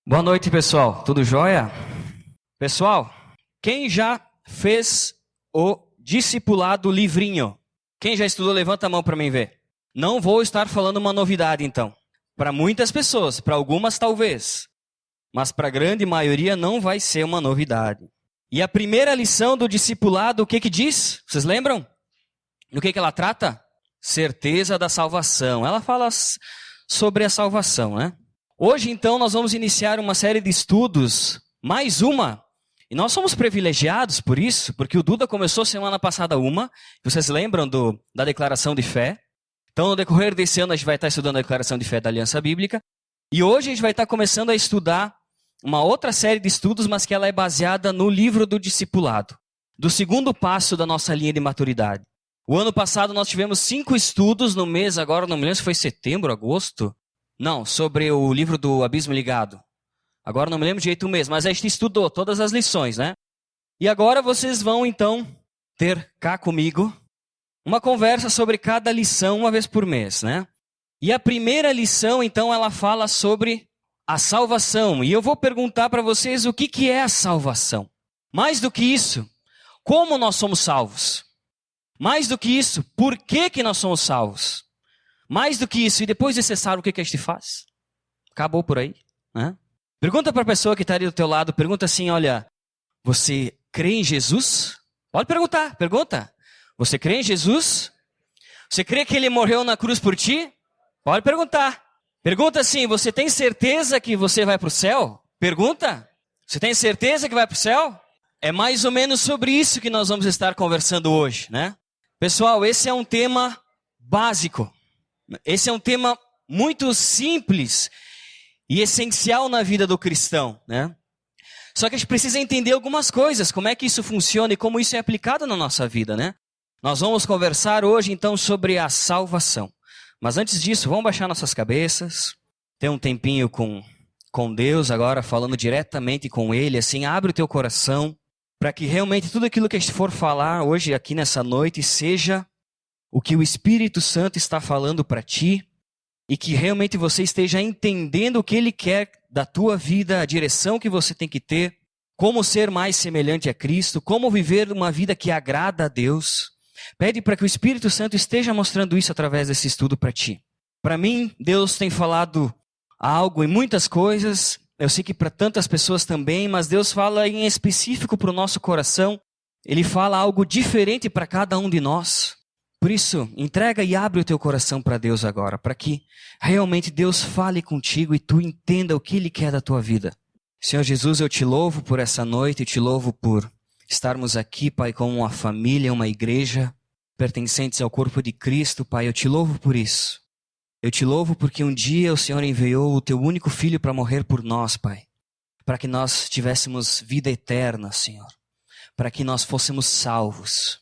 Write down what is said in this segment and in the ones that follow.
Boa noite, pessoal. Tudo jóia? Pessoal, quem já fez o discipulado livrinho? Quem já estudou, levanta a mão para mim ver. Não vou estar falando uma novidade, então. Para muitas pessoas, para algumas talvez. Mas para a grande maioria não vai ser uma novidade. E a primeira lição do discipulado, o que diz? Vocês lembram? Do que ela trata? Certeza da salvação. Ela fala sobre a salvação, né? Hoje, então, nós vamos iniciar uma série de estudos, mais uma, e nós somos privilegiados por isso, porque o Duda começou semana passada vocês lembram da declaração de fé? Então, no decorrer desse ano, a gente vai estar estudando a declaração de fé da Aliança Bíblica, e hoje a gente vai estar começando a estudar uma outra série de estudos, mas que ela é baseada no livro do discipulado, do segundo passo da nossa linha de maturidade. O ano passado nós tivemos 5 estudos no mês, agora não me lembro se foi setembro, agosto. Não, sobre o livro do Abismo Ligado. Agora não me lembro direito o mês, mas a gente estudou todas as lições, né? E agora vocês vão, então, ter cá comigo uma conversa sobre cada lição uma vez por mês, né? E a primeira lição, então, ela fala sobre a salvação. E eu vou perguntar para vocês o que é a salvação. Mais do que isso, como nós somos salvos? Mais do que isso, por que nós somos salvos? Mais do que isso, e depois de cessar, o que a gente faz? Acabou por aí, né? Pergunta para a pessoa que está ali do teu lado, pergunta assim, olha, você crê em Jesus? Pode perguntar, pergunta. Você crê em Jesus? Você crê que ele morreu na cruz por ti? Pode perguntar. Pergunta assim, você tem certeza que você vai para o céu? Pergunta. Você tem certeza que vai para o céu? É mais ou menos sobre isso que nós vamos estar conversando hoje, né? Pessoal, esse é um tema básico. Esse é um tema muito simples e essencial na vida do cristão, né? Só que a gente precisa entender algumas coisas, como é que isso funciona e como isso é aplicado na nossa vida, né? Nós vamos conversar hoje, então, sobre a salvação. Mas antes disso, vamos baixar nossas cabeças, ter um tempinho com Deus agora, falando diretamente com Ele, assim, abre o teu coração, para que realmente tudo aquilo que a gente for falar hoje, aqui nessa noite, seja o que o Espírito Santo está falando para ti e que realmente você esteja entendendo o que Ele quer da tua vida, a direção que você tem que ter, como ser mais semelhante a Cristo, como viver uma vida que agrada a Deus. Pede para que o Espírito Santo esteja mostrando isso através desse estudo para ti. Para mim, Deus tem falado algo em muitas coisas, eu sei que para tantas pessoas também, mas Deus fala em específico para o nosso coração, Ele fala algo diferente para cada um de nós. Por isso, entrega e abre o teu coração para Deus agora, para que realmente Deus fale contigo e tu entenda o que Ele quer da tua vida. Senhor Jesus, eu te louvo por essa noite, eu te louvo por estarmos aqui, Pai, como uma família, uma igreja, pertencentes ao corpo de Cristo, Pai, eu te louvo por isso. Eu te louvo porque um dia o Senhor enviou o teu único Filho para morrer por nós, Pai, para que nós tivéssemos vida eterna, Senhor, para que nós fôssemos salvos.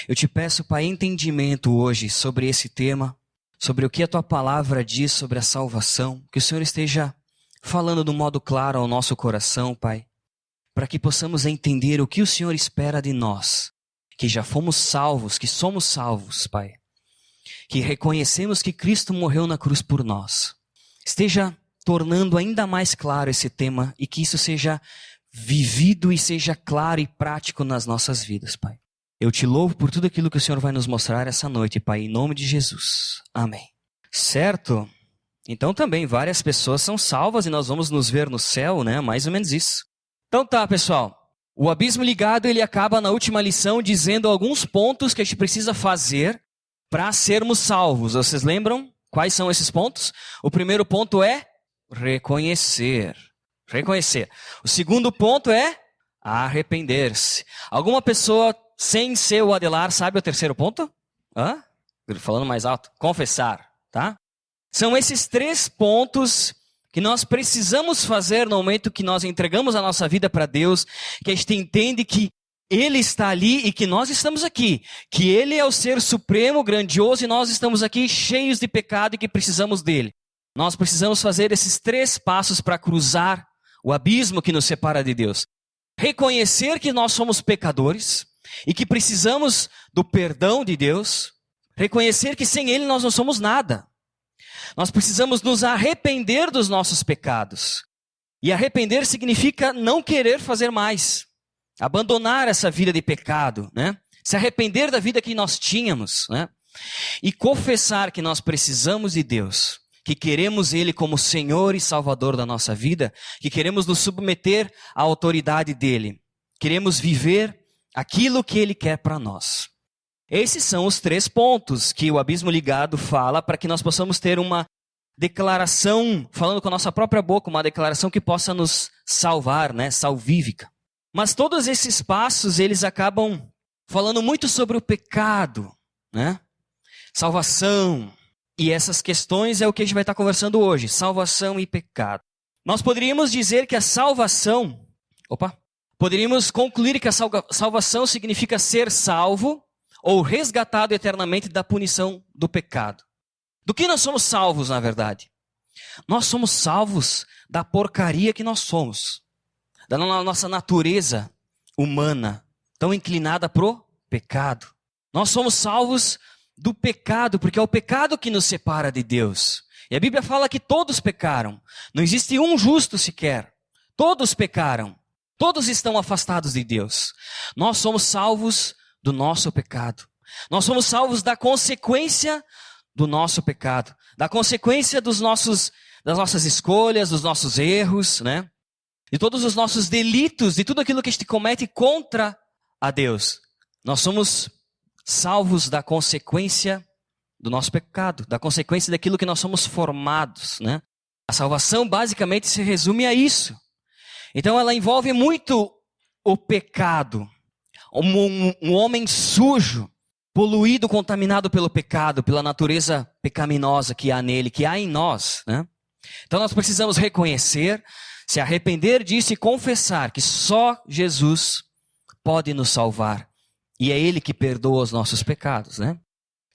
Eu te peço, Pai, entendimento hoje sobre esse tema, sobre o que a Tua Palavra diz sobre a salvação, que o Senhor esteja falando de um modo claro ao nosso coração, Pai, para que possamos entender o que o Senhor espera de nós, que já fomos salvos, que somos salvos, Pai, que reconhecemos que Cristo morreu na cruz por nós. Esteja tornando ainda mais claro esse tema e que isso seja vivido e seja claro e prático nas nossas vidas, Pai. Eu te louvo por tudo aquilo que o Senhor vai nos mostrar essa noite, Pai, em nome de Jesus. Amém. Certo? Então também várias pessoas são salvas e nós vamos nos ver no céu, né? Mais ou menos isso. Então tá, pessoal. O Abismo Ligado, ele acaba na última lição dizendo alguns pontos que a gente precisa fazer para sermos salvos. Vocês lembram quais são esses pontos? O primeiro ponto é reconhecer. Reconhecer. O segundo ponto é arrepender-se. Alguma pessoa sem ser o Adelar, sabe o terceiro ponto? Falando mais alto. Confessar, tá? São esses 3 pontos que nós precisamos fazer no momento que nós entregamos a nossa vida para Deus, que a gente entende que Ele está ali e que nós estamos aqui, que Ele é o ser supremo, grandioso, e nós estamos aqui cheios de pecado e que precisamos dEle. Nós precisamos fazer esses 3 passos para cruzar o abismo que nos separa de Deus. Reconhecer que nós somos pecadores e que precisamos do perdão de Deus. Reconhecer que sem Ele nós não somos nada. Nós precisamos nos arrepender dos nossos pecados. E arrepender significa não querer fazer mais. Abandonar essa vida de pecado, né? Se arrepender da vida que nós tínhamos, né? E confessar que nós precisamos de Deus, que queremos Ele como Senhor e Salvador da nossa vida, que queremos nos submeter à autoridade dEle, queremos viver aquilo que Ele quer para nós. Esses são os 3 pontos que o Abismo Ligado fala para que nós possamos ter uma declaração, falando com a nossa própria boca, uma declaração que possa nos salvar, né? Salvífica. Mas todos esses passos, eles acabam falando muito sobre o pecado, né? Salvação. E essas questões é o que a gente vai estar conversando hoje. Salvação e pecado. Nós poderíamos dizer que a salvação... Poderíamos concluir que a salvação significa ser salvo ou resgatado eternamente da punição do pecado. Do que nós somos salvos, na verdade? Nós somos salvos da porcaria que nós somos. Da nossa natureza humana, tão inclinada pro pecado. Nós somos salvos do pecado, porque é o pecado que nos separa de Deus. E a Bíblia fala que todos pecaram. Não existe um justo sequer. Todos pecaram. Todos estão afastados de Deus. Nós somos salvos do nosso pecado. Nós somos salvos da consequência do nosso pecado. Da consequência das nossas escolhas, dos nossos erros, né? De todos os nossos delitos, de tudo aquilo que a gente comete contra a Deus. Nós somos salvos da consequência do nosso pecado, da consequência daquilo que nós somos formados, né? A salvação basicamente se resume a isso. Então ela envolve muito o pecado. Um homem sujo, poluído, contaminado pelo pecado, pela natureza pecaminosa que há nele, que há em nós, né? Então nós precisamos reconhecer, se arrepender disso e confessar que só Jesus pode nos salvar. E é Ele que perdoa os nossos pecados, né?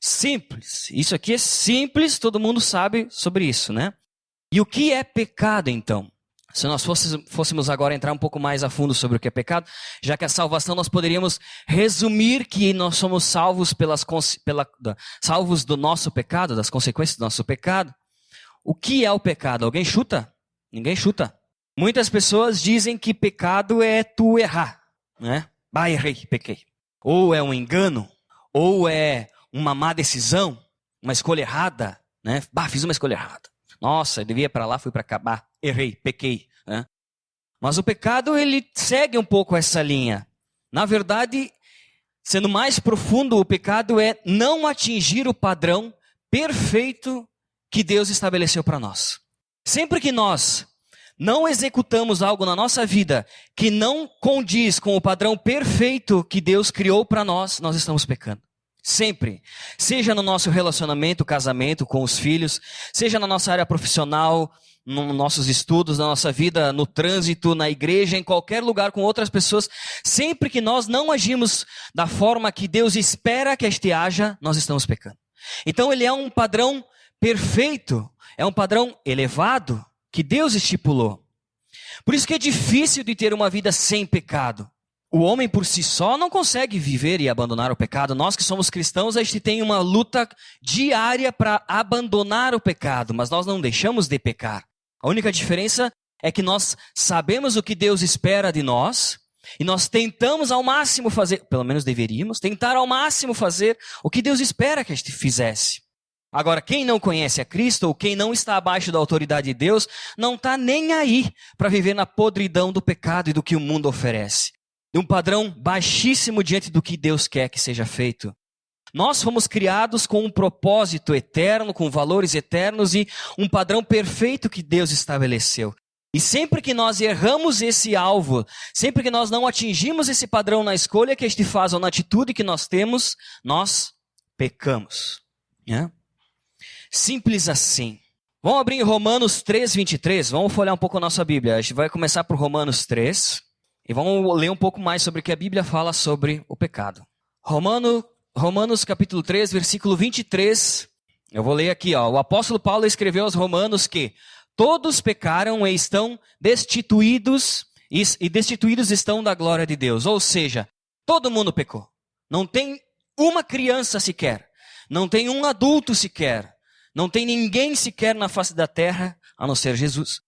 Simples. Isso aqui é simples, todo mundo sabe sobre isso, né? E o que é pecado, então? Se nós fôssemos agora entrar um pouco mais a fundo sobre o que é pecado, já que a salvação nós poderíamos resumir que nós somos salvos salvos do nosso pecado, das consequências do nosso pecado. O que é o pecado? Alguém chuta? Ninguém chuta. Muitas pessoas dizem que pecado é tu errar, né? Errei, pequei. Ou é um engano, ou é uma má decisão, uma escolha errada, né? Fiz uma escolha errada. Nossa, eu devia ir para lá, fui para cá, errei, pequei, né? Mas o pecado, ele segue um pouco essa linha. Na verdade, sendo mais profundo, o pecado é não atingir o padrão perfeito que Deus estabeleceu para nós. Sempre que nós não executamos algo na nossa vida que não condiz com o padrão perfeito que Deus criou para nós, nós estamos pecando. Sempre. Seja no nosso relacionamento, casamento, com os filhos, seja na nossa área profissional, nos nossos estudos, na nossa vida, no trânsito, na igreja, em qualquer lugar com outras pessoas. Sempre que nós não agimos da forma que Deus espera que este haja, nós estamos pecando. Então ele é um padrão perfeito, é um padrão elevado que Deus estipulou. Por isso que é difícil de ter uma vida sem pecado. O homem por si só não consegue viver e abandonar o pecado. Nós que somos cristãos, a gente tem uma luta diária para abandonar o pecado, mas nós não deixamos de pecar. A única diferença é que nós sabemos o que Deus espera de nós e nós tentamos ao máximo fazer, pelo menos deveríamos, tentar ao máximo fazer o que Deus espera que a gente fizesse. Agora, quem não conhece a Cristo ou quem não está abaixo da autoridade de Deus, não está nem aí para viver na podridão do pecado e do que o mundo oferece. De um padrão baixíssimo diante do que Deus quer que seja feito. Nós fomos criados com um propósito eterno, com valores eternos e um padrão perfeito que Deus estabeleceu. E sempre que nós erramos esse alvo, sempre que nós não atingimos esse padrão na escolha que a gente faz ou na atitude que nós temos, nós pecamos. Né? Simples assim. Vamos abrir em Romanos 3, 23. Vamos folhear um pouco a nossa Bíblia. A gente vai começar por Romanos 3. E vamos ler um pouco mais sobre o que a Bíblia fala sobre o pecado. Romanos capítulo 3, versículo 23. Eu vou ler aqui, ó. O apóstolo Paulo escreveu aos romanos que todos pecaram e estão destituídos, e destituídos estão da glória de Deus. Ou seja, todo mundo pecou. Não tem uma criança sequer. Não tem um adulto sequer. Não tem ninguém sequer na face da terra, a não ser Jesus,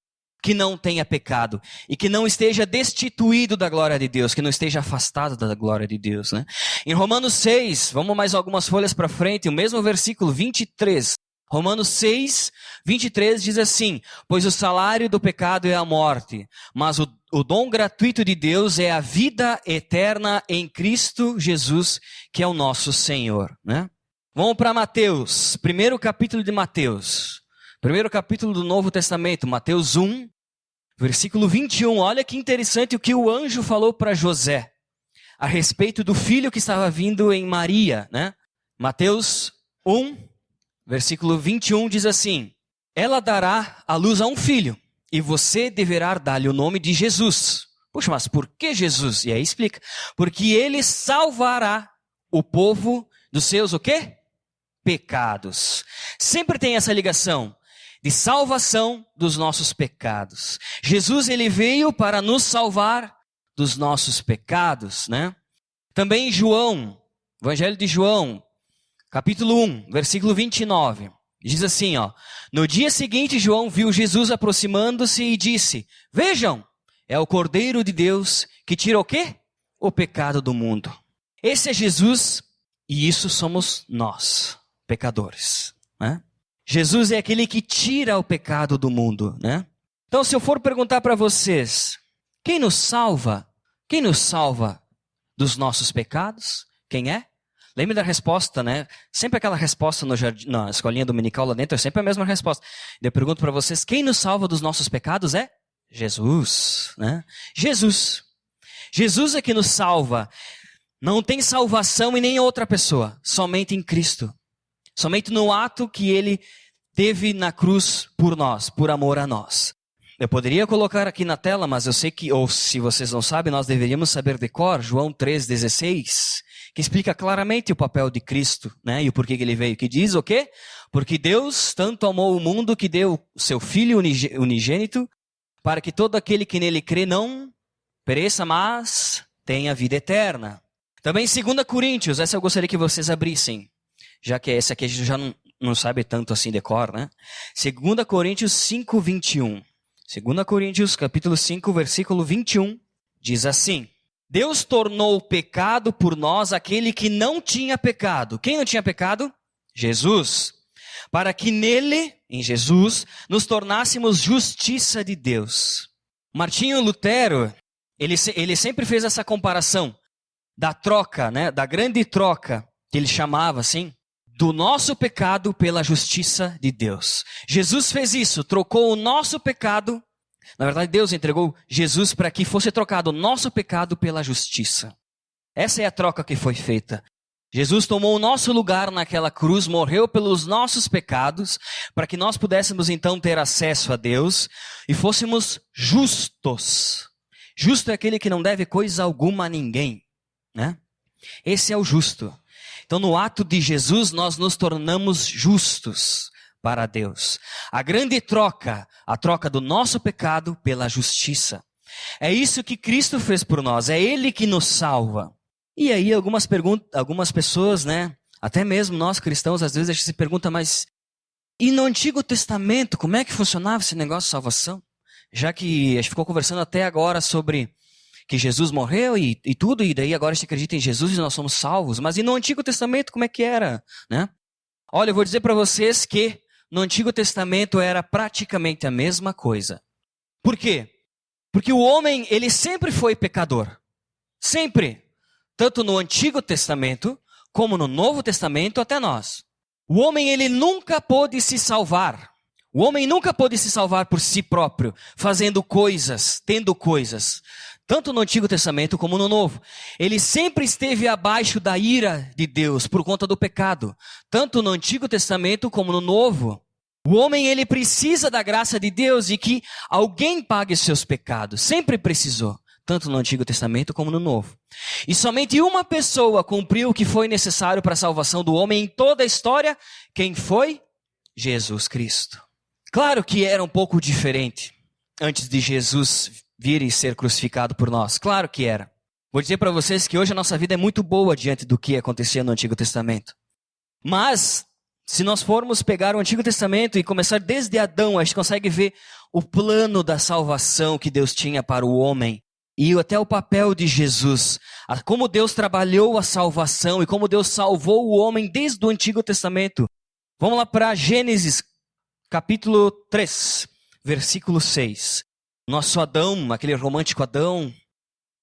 que não tenha pecado e que não esteja destituído da glória de Deus, que não esteja afastado da glória de Deus, né? Em Romanos 6, vamos mais algumas folhas para frente, o mesmo versículo 23. Romanos 6, 23 diz assim: pois o salário do pecado é a morte, mas o dom gratuito de Deus é a vida eterna em Cristo Jesus, que é o nosso Senhor, né? Vamos para Mateus, primeiro capítulo de Mateus. Primeiro capítulo do Novo Testamento, Mateus 1, versículo 21. Olha que interessante o que o anjo falou para José a respeito do filho que estava vindo em Maria, né? Mateus 1, versículo 21 diz assim: ela dará à luz a um filho, e você deverá dar-lhe o nome de Jesus. Puxa, mas por que Jesus? E aí explica. Porque ele salvará o povo dos seus, o quê? Pecados. Sempre tem essa ligação de salvação dos nossos pecados. Jesus, ele veio para nos salvar dos nossos pecados, né? Também João, Evangelho de João, capítulo 1, versículo 29. Diz assim, ó: no dia seguinte, João viu Jesus aproximando-se e disse: vejam, é o Cordeiro de Deus que tira o quê? O pecado do mundo. Esse é Jesus e isso somos nós, pecadores, né? Jesus é aquele que tira o pecado do mundo, né? Então, se eu for perguntar para vocês, quem nos salva? Quem nos salva dos nossos pecados? Quem é? Lembre da resposta, né? Sempre aquela resposta no jardim, na escolinha dominical lá dentro, é sempre a mesma resposta. Eu pergunto para vocês, quem nos salva dos nossos pecados é? Jesus, né? Jesus. Jesus é que nos salva. Não tem salvação em nem outra pessoa, somente em Cristo. Somente no ato que ele teve na cruz por nós, por amor a nós. Eu poderia colocar aqui na tela, mas eu sei que, ou se vocês não sabem, nós deveríamos saber de cor, João 3,16, que explica claramente o papel de Cristo, né? E o porquê que ele veio, que diz o quê? Porque Deus tanto amou o mundo que deu o seu Filho unigênito, para que todo aquele que nele crê não pereça, mas tenha vida eterna. Também 2 Coríntios, essa eu gostaria que vocês abrissem, já que essa aqui a gente já não sabe tanto assim de cor, né? 2 Coríntios 5, 21. 2 Coríntios, capítulo 5, versículo 21, diz assim: Deus tornou pecado por nós aquele que não tinha pecado. Quem não tinha pecado? Jesus. Para que nele, em Jesus, nos tornássemos justiça de Deus. Martinho Lutero, ele sempre fez essa comparação da troca, né? Da grande troca, que ele chamava assim, do nosso pecado pela justiça de Deus. Jesus fez isso, trocou o nosso pecado. Na verdade, Deus entregou Jesus para que fosse trocado o nosso pecado pela justiça. Essa é a troca que foi feita. Jesus tomou o nosso lugar naquela cruz, morreu pelos nossos pecados, para que nós pudéssemos então ter acesso a Deus e fôssemos justos. Justo é aquele que não deve coisa alguma a ninguém, né? Esse é o justo. Então, no ato de Jesus, nós nos tornamos justos para Deus. A grande troca, a troca do nosso pecado pela justiça. É isso que Cristo fez por nós, é Ele que nos salva. E aí algumas pessoas, né, até mesmo nós cristãos, às vezes a gente se pergunta, mas e no Antigo Testamento, como é que funcionava esse negócio de salvação? Já que a gente ficou conversando até agora sobre que Jesus morreu e tudo, e daí agora a gente acredita em Jesus e nós somos salvos. Mas e no Antigo Testamento, como é que era, né? Olha, eu vou dizer para vocês que no Antigo Testamento era praticamente a mesma coisa. Por quê? Porque o homem, ele sempre foi pecador. Sempre. Tanto no Antigo Testamento, como no Novo Testamento, até nós. O homem, ele nunca pôde se salvar. O homem nunca pôde se salvar por si próprio, fazendo coisas, tendo coisas. Tanto no Antigo Testamento como no Novo. Ele sempre esteve abaixo da ira de Deus por conta do pecado. Tanto no Antigo Testamento como no Novo. O homem, ele precisa da graça de Deus e que alguém pague os seus pecados. Sempre precisou. Tanto no Antigo Testamento como no Novo. E somente uma pessoa cumpriu o que foi necessário para a salvação do homem em toda a história. Quem foi? Jesus Cristo. Claro que era um pouco diferente antes de Jesus vir e ser crucificado por nós. Claro que era. Vou dizer para vocês que hoje a nossa vida é muito boa diante do que acontecia no Antigo Testamento. Mas Se nós formos pegar o Antigo Testamento e começar desde Adão, a gente consegue ver o plano da salvação que Deus tinha para o homem. E até o papel de Jesus. Como Deus trabalhou a salvação e como Deus salvou o homem desde o Antigo Testamento. Vamos lá para Gênesis, capítulo 3, versículo 6. Nosso Adão, aquele romântico Adão,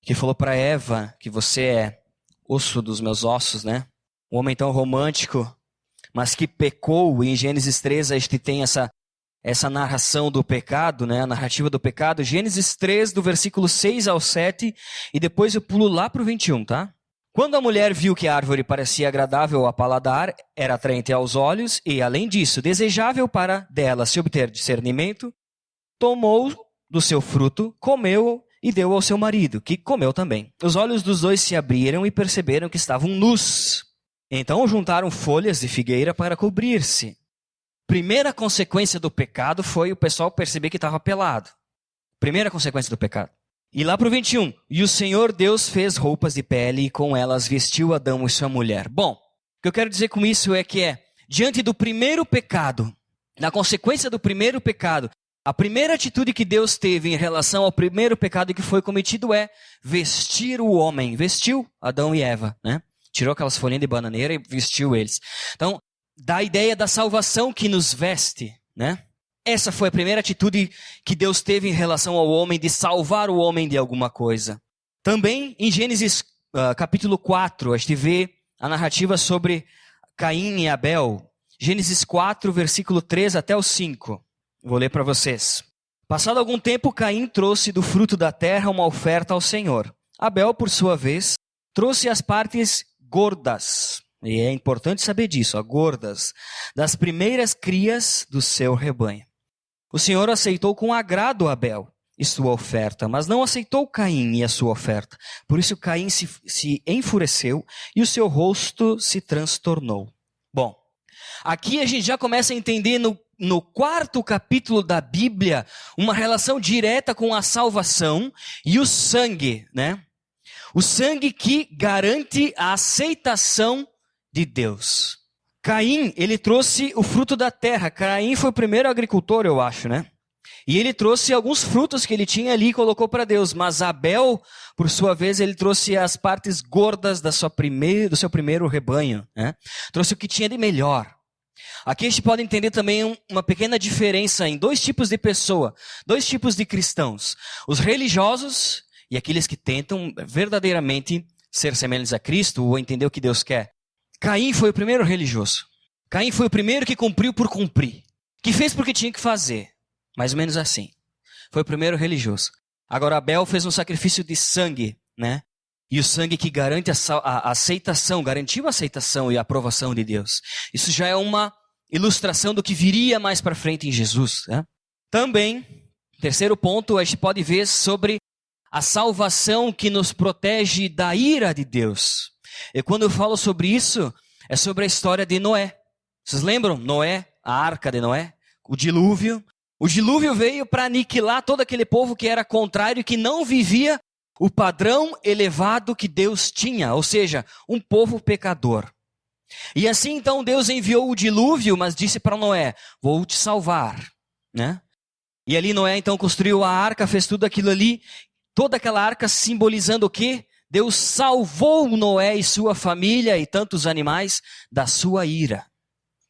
que falou para Eva que você é osso dos meus ossos, né? Um homem tão romântico, mas que pecou. E em Gênesis 3 a gente tem essa narração do pecado, né? A narrativa do pecado. Gênesis 3, do versículo 6 ao 7, e depois eu pulo lá para o 21, tá? Quando a mulher viu que a árvore parecia agradável ao paladar, era atraente aos olhos e, além disso, desejável para dela se obter discernimento, tomou do seu fruto, comeu e deu ao seu marido, que comeu também. Os olhos dos dois se abriram e perceberam que estavam nus. Então juntaram folhas de figueira para cobrir-se. Primeira consequência do pecado foi o pessoal perceber que estava pelado. Primeira consequência do pecado. E lá para o 21. E o Senhor Deus fez roupas de pele e com elas vestiu Adão e sua mulher. Bom, o que eu quero dizer com isso é que diante do primeiro pecado, na consequência do primeiro pecado, a primeira atitude que Deus teve em relação ao primeiro pecado que foi cometido é vestir o homem. Vestiu Adão e Eva, né? Tirou aquelas folhinhas de bananeira e vestiu eles. Então, dá a ideia da salvação que nos veste, né? Essa foi a primeira atitude que Deus teve em relação ao homem, de salvar o homem de alguma coisa. Também em Gênesis capítulo 4, a gente vê a narrativa sobre Caim e Abel. Gênesis 4, versículo 3 até o 5. Vou ler para vocês. Passado algum tempo, Caim trouxe do fruto da terra uma oferta ao Senhor. Abel, por sua vez, trouxe as partes gordas. E é importante saber disso, gordas, das primeiras crias do seu rebanho. O Senhor aceitou com agrado Abel e sua oferta, mas não aceitou Caim e a sua oferta. Por isso Caim se enfureceu e o seu rosto se transtornou. Bom, aqui a gente já começa a entender no quarto capítulo da Bíblia uma relação direta com a salvação e o sangue, né? O sangue que garante a aceitação de Deus. Caim, ele trouxe o fruto da terra. Caim foi o primeiro agricultor, eu acho, né? E ele trouxe alguns frutos que ele tinha ali e colocou para Deus. Mas Abel, por sua vez, ele trouxe as partes gordas do seu primeiro rebanho, né? Trouxe o que tinha de melhor. Aqui a gente pode entender também uma pequena diferença em dois tipos de pessoa, dois tipos de cristãos. Os religiosos e aqueles que tentam verdadeiramente ser semelhantes a Cristo ou entender o que Deus quer. Caim foi o primeiro religioso. Caim foi o primeiro que cumpriu por cumprir. Que fez porque tinha que fazer. Mais ou menos assim. Foi o primeiro religioso. Agora Abel fez um sacrifício de sangue, né? E o sangue que garante a aceitação, garantiu a aceitação e a aprovação de Deus. Isso já é uma ilustração do que viria mais para frente em Jesus, né? Também, terceiro ponto, a gente pode ver sobre a salvação que nos protege da ira de Deus. E quando eu falo sobre isso, é sobre a história de Noé. Vocês lembram? Noé, a arca de Noé, o dilúvio. O dilúvio veio para aniquilar todo aquele povo que era contrário e que não vivia o padrão elevado que Deus tinha, ou seja, um povo pecador. E assim então Deus enviou o dilúvio, mas disse para Noé, vou te salvar, né? E ali Noé então construiu a arca, fez tudo aquilo ali, toda aquela arca simbolizando o quê? Deus salvou Noé e sua família e tantos animais da sua ira.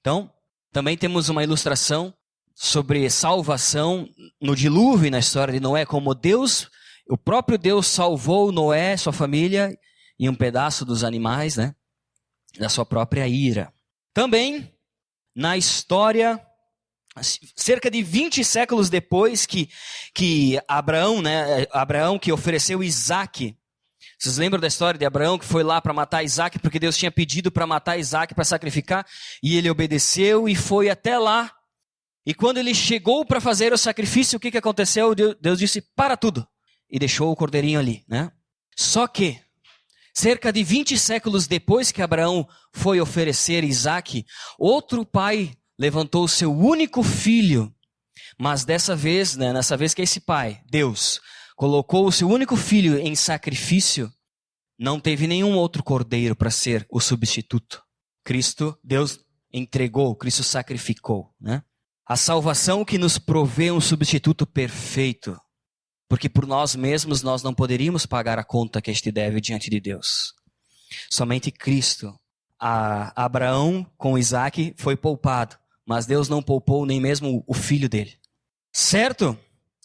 Então, também temos uma ilustração sobre salvação no dilúvio e na história de Noé, como Deus, o próprio Deus salvou Noé, sua família e um pedaço dos animais, né, da sua própria ira. Também, na história, cerca de 20 séculos depois que Abraão, né, Abraão que ofereceu Isaque. Vocês lembram da história de Abraão que foi lá para matar Isaque, porque Deus tinha pedido para matar Isaque, para sacrificar, e ele obedeceu e foi até lá. E quando ele chegou para fazer o sacrifício, o que aconteceu? Deus disse, para tudo. E deixou o cordeirinho ali, né? Só que, cerca de 20 séculos depois que Abraão foi oferecer Isaque, outro pai levantou o seu único filho. Mas dessa vez, né, nessa vez que esse pai, Deus, colocou o seu único filho em sacrifício, não teve nenhum outro cordeiro para ser o substituto. Cristo, Deus entregou, Cristo sacrificou, né? A salvação que nos provê um substituto perfeito, porque por nós mesmos nós não poderíamos pagar a conta que este deve diante de Deus. Somente Cristo. Abraão com Isaac foi poupado, mas Deus não poupou nem mesmo o filho dele. Certo?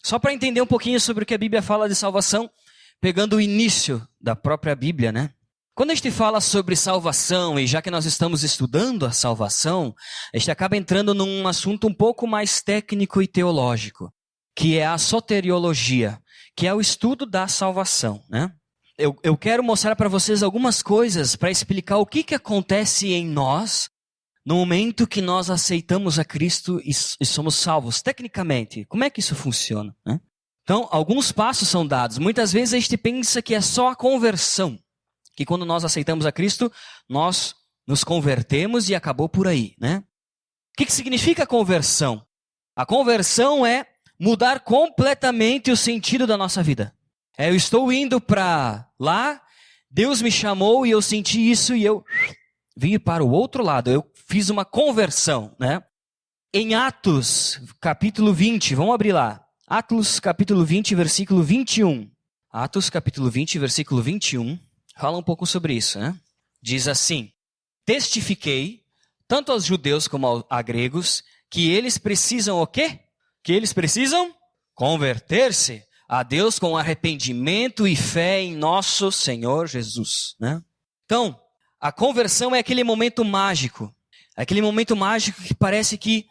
Só para entender um pouquinho sobre o que a Bíblia fala de salvação, pegando o início da própria Bíblia, né? Quando a gente fala sobre salvação, e já que nós estamos estudando a salvação, a gente acaba entrando num assunto um pouco mais técnico e teológico, que é a soteriologia, que é o estudo da salvação, né? Eu quero mostrar para vocês algumas coisas para explicar o que acontece em nós no momento que nós aceitamos a Cristo e somos salvos. Tecnicamente, como é que isso funciona, né? Então, alguns passos são dados. Muitas vezes a gente pensa que é só a conversão, que quando nós aceitamos a Cristo, nós nos convertemos e acabou por aí, né? O que significa conversão? A conversão é mudar completamente o sentido da nossa vida. Eu estou indo para lá, Deus me chamou e eu senti isso e eu vim para o outro lado. Eu fiz uma conversão, né? Em Atos, capítulo 20, vamos abrir lá. Atos, capítulo 20, versículo 21. Atos, capítulo 20, versículo 21. Fala um pouco sobre isso, né? Diz assim: testifiquei, tanto aos judeus como a gregos, que eles precisam o quê? Que eles precisam converter-se a Deus com arrependimento e fé em nosso Senhor Jesus, né? Então, a conversão é aquele momento mágico. Aquele momento mágico que parece que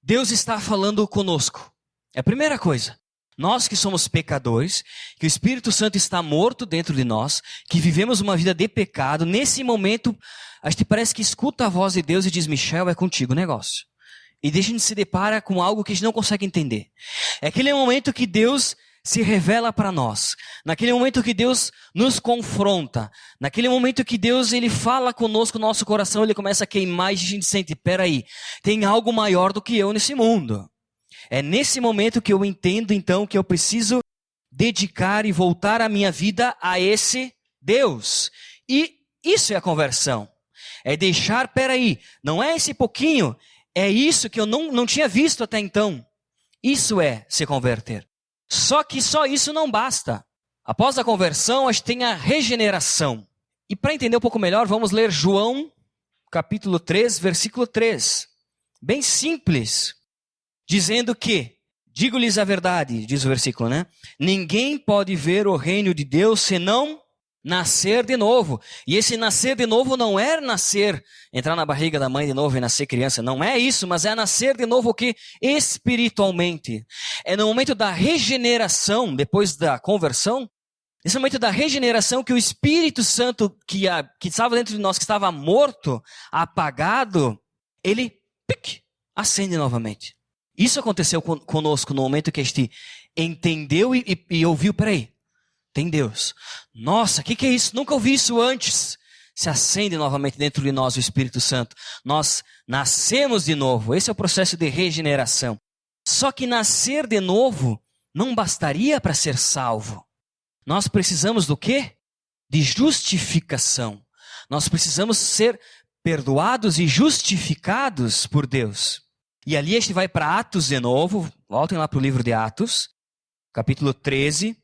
Deus está falando conosco. É a primeira coisa. Nós que somos pecadores, que o Espírito Santo está morto dentro de nós, que vivemos uma vida de pecado, nesse momento, a gente parece que escuta a voz de Deus e diz: Michel, é contigo o negócio. E a gente se depara com algo que a gente não consegue entender. É aquele momento que Deus se revela para nós. Naquele momento que Deus nos confronta. Naquele momento que Deus ele fala conosco, nosso coração ele começa a queimar e a gente sente: peraí, tem algo maior do que eu nesse mundo. É nesse momento que eu entendo então que eu preciso dedicar e voltar a minha vida a esse Deus. E isso é a conversão. É deixar, peraí, não é esse pouquinho, é isso que eu não tinha visto até então. Isso é se converter. Só que só isso não basta. Após a conversão, a gente tem a regeneração. E para entender um pouco melhor, vamos ler João, capítulo 3, versículo 3. Bem simples. Dizendo que, digo-lhes a verdade, diz o versículo, né? Ninguém pode ver o reino de Deus senão nascer de novo. E esse nascer de novo não é nascer, entrar na barriga da mãe de novo e nascer criança. Não é isso, mas é nascer de novo o que? Espiritualmente. É no momento da regeneração, depois da conversão, nesse momento da regeneração que o Espírito Santo que estava dentro de nós, que estava morto, apagado, ele acende novamente. Isso aconteceu conosco no momento que a gente entendeu e ouviu, peraí, tem Deus. Nossa, o que é isso? Nunca ouvi isso antes. Se acende novamente dentro de nós o Espírito Santo. Nós nascemos de novo. Esse é o processo de regeneração. Só que nascer de novo não bastaria para ser salvo. Nós precisamos do quê? De justificação. Nós precisamos ser perdoados e justificados por Deus. E ali a gente vai para Atos de novo. Voltem lá para o livro de Atos, capítulo 13.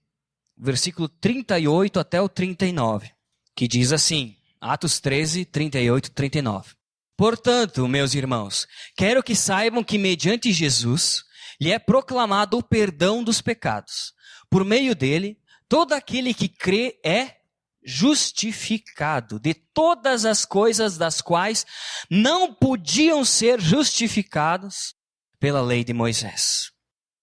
Versículo 38 até o 39, que diz assim, Atos 13, 38 e 39. Portanto, meus irmãos, quero que saibam que mediante Jesus lhe é proclamado o perdão dos pecados. Por meio dele, todo aquele que crê é justificado de todas as coisas das quais não podiam ser justificados pela lei de Moisés.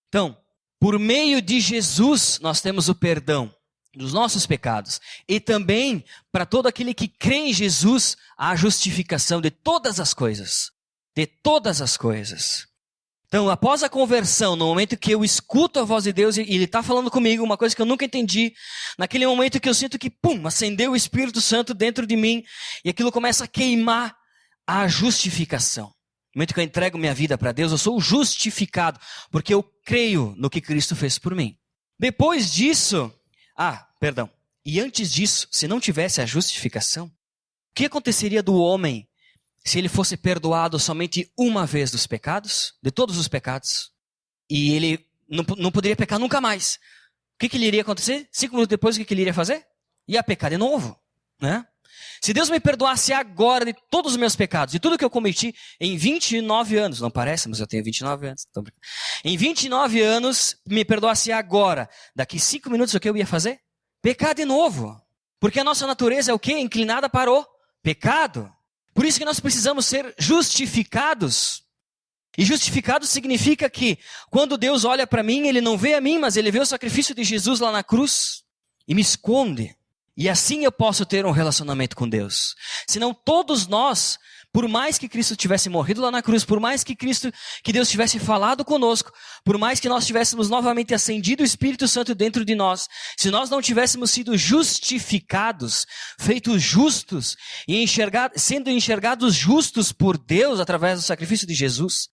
Então, por meio de Jesus, nós temos o perdão dos nossos pecados. E também, para todo aquele que crê em Jesus, a justificação de todas as coisas. De todas as coisas. Então, após a conversão, no momento que eu escuto a voz de Deus e Ele está falando comigo, uma coisa que eu nunca entendi, naquele momento que eu sinto que, acendeu o Espírito Santo dentro de mim, e aquilo começa a queimar a justificação. No momento que eu entrego minha vida para Deus, eu sou justificado, porque eu creio no que Cristo fez por mim. Depois disso, e antes disso, se não tivesse a justificação, o que aconteceria do homem se ele fosse perdoado somente uma vez dos pecados, de todos os pecados, e ele não poderia pecar nunca mais, o que lhe iria acontecer? 5 minutos depois, o que ele iria fazer? Ia pecar de novo, né? Se Deus me perdoasse agora de todos os meus pecados, de tudo que eu cometi em 29 anos, não parece, mas eu tenho 29 anos. Em 29 anos, me perdoasse agora, daqui 5 minutos o que eu ia fazer? Pecar de novo. Porque a nossa natureza é o quê? Inclinada para o pecado. Por isso que nós precisamos ser justificados. E justificado significa que quando Deus olha para mim, Ele não vê a mim, mas Ele vê o sacrifício de Jesus lá na cruz e me esconde. E assim eu posso ter um relacionamento com Deus. Senão todos nós, por mais que Cristo tivesse morrido lá na cruz, por mais que Deus tivesse falado conosco, por mais que nós tivéssemos novamente acendido o Espírito Santo dentro de nós, se nós não tivéssemos sido justificados, feitos justos e sendo enxergados justos por Deus através do sacrifício de Jesus,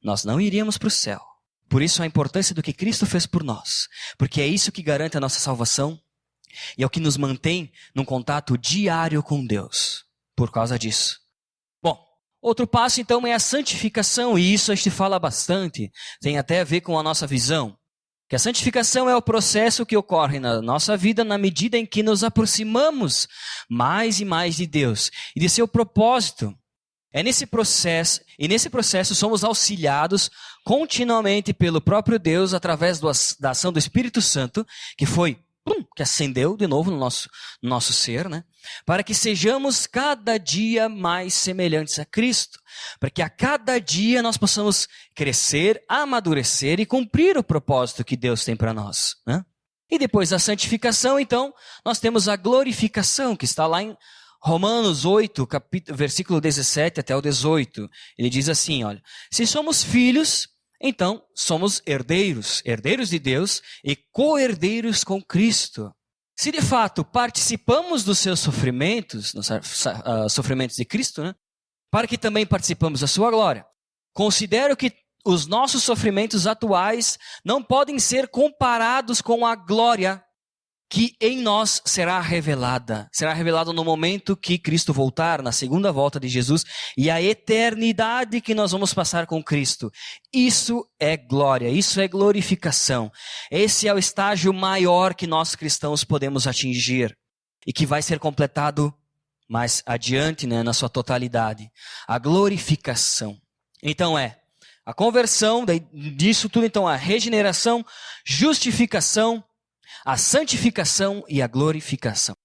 nós não iríamos para o céu. Por isso a importância do que Cristo fez por nós, porque é isso que garante a nossa salvação e é o que nos mantém num contato diário com Deus, por causa disso. Bom, outro passo então é a santificação, e isso a gente fala bastante, tem até a ver com a nossa visão. Que a santificação é o processo que ocorre na nossa vida na medida em que nos aproximamos mais e mais de Deus e de seu propósito. Nesse processo somos auxiliados continuamente pelo próprio Deus através da ação do Espírito Santo, que acendeu de novo no nosso ser, né? Para que sejamos cada dia mais semelhantes a Cristo, para que a cada dia nós possamos crescer, amadurecer e cumprir o propósito que Deus tem para nós, né? E depois da santificação, então, nós temos a glorificação, que está lá em Romanos 8, versículo 17 até o 18. Ele diz assim, olha, se somos filhos, então somos herdeiros de Deus e co-herdeiros com Cristo. Se de fato participamos dos seus sofrimentos, sofrimentos de Cristo, né, para que também participamos da sua glória. Considero que os nossos sofrimentos atuais não podem ser comparados com a glória que em nós será revelada. Será revelada no momento que Cristo voltar, na segunda volta de Jesus, e a eternidade que nós vamos passar com Cristo. Isso é glória, isso é glorificação. Esse é o estágio maior que nós cristãos podemos atingir e que vai ser completado mais adiante, né, na sua totalidade. A glorificação. Então a conversão, disso tudo então a regeneração, justificação, a santificação e a glorificação.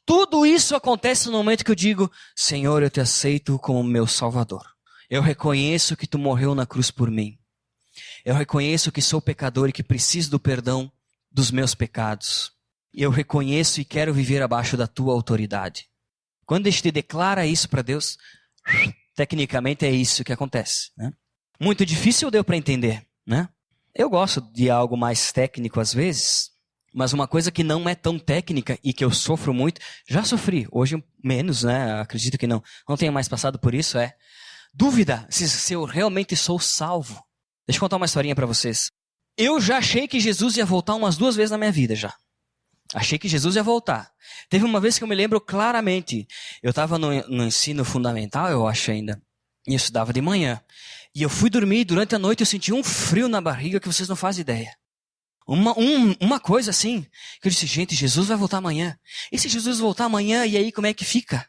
Tudo isso acontece no momento que eu digo, Senhor, eu te aceito como meu Salvador. Eu reconheço que tu morreu na cruz por mim. Eu reconheço que sou pecador e que preciso do perdão dos meus pecados. Eu reconheço e quero viver abaixo da tua autoridade. Quando a gente declara isso para Deus, tecnicamente é isso que acontece, né? Muito difícil deu para entender, né? Eu gosto de algo mais técnico às vezes, mas uma coisa que não é tão técnica e que eu sofro muito, já sofri, hoje menos, né? Acredito que não tenho mais passado por isso, dúvida se eu realmente sou salvo. Deixa eu contar uma historinha para vocês. Eu já achei que Jesus ia voltar umas 2 vezes na minha vida já. Achei que Jesus ia voltar. Teve uma vez que eu me lembro claramente, eu estava no ensino fundamental, eu acho ainda, e eu estudava de manhã. E eu fui dormir, durante a noite eu senti um frio na barriga que vocês não fazem ideia. Uma coisa assim, que eu disse, gente, Jesus vai voltar amanhã. E se Jesus voltar amanhã, e aí como é que fica?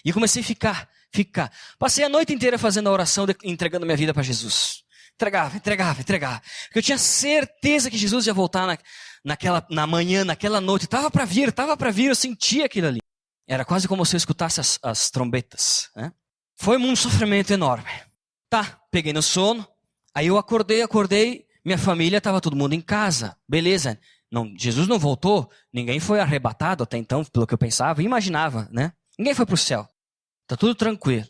E eu comecei a ficar. Passei a noite inteira fazendo a oração, entregando minha vida para Jesus. Entregava. Porque eu tinha certeza que Jesus ia voltar na manhã, naquela noite. Tava para vir, eu sentia aquilo ali. Era quase como se eu escutasse as trombetas, né? Foi um sofrimento enorme. Tá, peguei no sono, aí eu acordei, minha família estava todo mundo em casa, beleza. Não, Jesus não voltou, ninguém foi arrebatado até então, pelo que eu pensava e imaginava, né? Ninguém foi para o céu, tá tudo tranquilo.